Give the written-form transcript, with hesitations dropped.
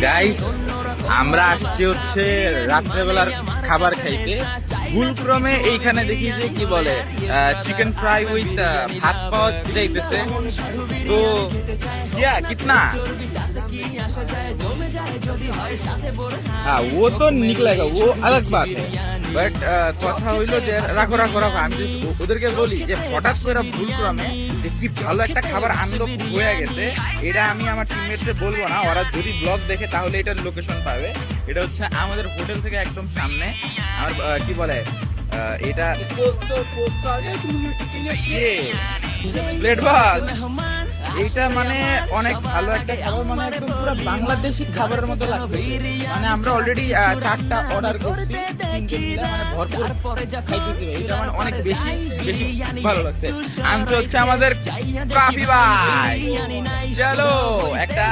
Guys, আমরা আসছি হচ্ছে রাত্রেবেলার খাবার খাইতে। ভুলক্রমে এইখানে দেখি যে কি বলে চিকেন ফ্রাই উইথ ভাত পাওয়া যাইতেছে। তো কিতনা वो तो निकलेगा, वो अलग बात है। বাট কথা হইলো যে রাখো রাখো রাখো, আমি যদি ওদেরকে বলি যে হঠাৎ করে ভুলক্রমে যে কি ভালো একটা খাবার আনন্দ হয়ে গেছে, এটা আমি আমার টিমমেটকে বলবো না। ওরা যদি ব্লগ দেখে তাহলে এটার লোকেশন পাবে। এটা হচ্ছে আমাদের হোটেল থেকে একদম সামনে। আমার কি বলে এটা প্লেট বাস। এইটা মানে অনেক ভালো একটা খাবার, মানে একদম পুরো বাংলাদেশি খাবারের মতো লাগবে। মানে আমরা অলরেডি 4টা অর্ডার করছি, 3 জন মিলে মানে ভরপুর খাইতেছি। এটা মানে অনেক বেশি বেশি ভালো লাগছে। আনছে হচ্ছে আমাদের কাফি ভাই। চলো একটা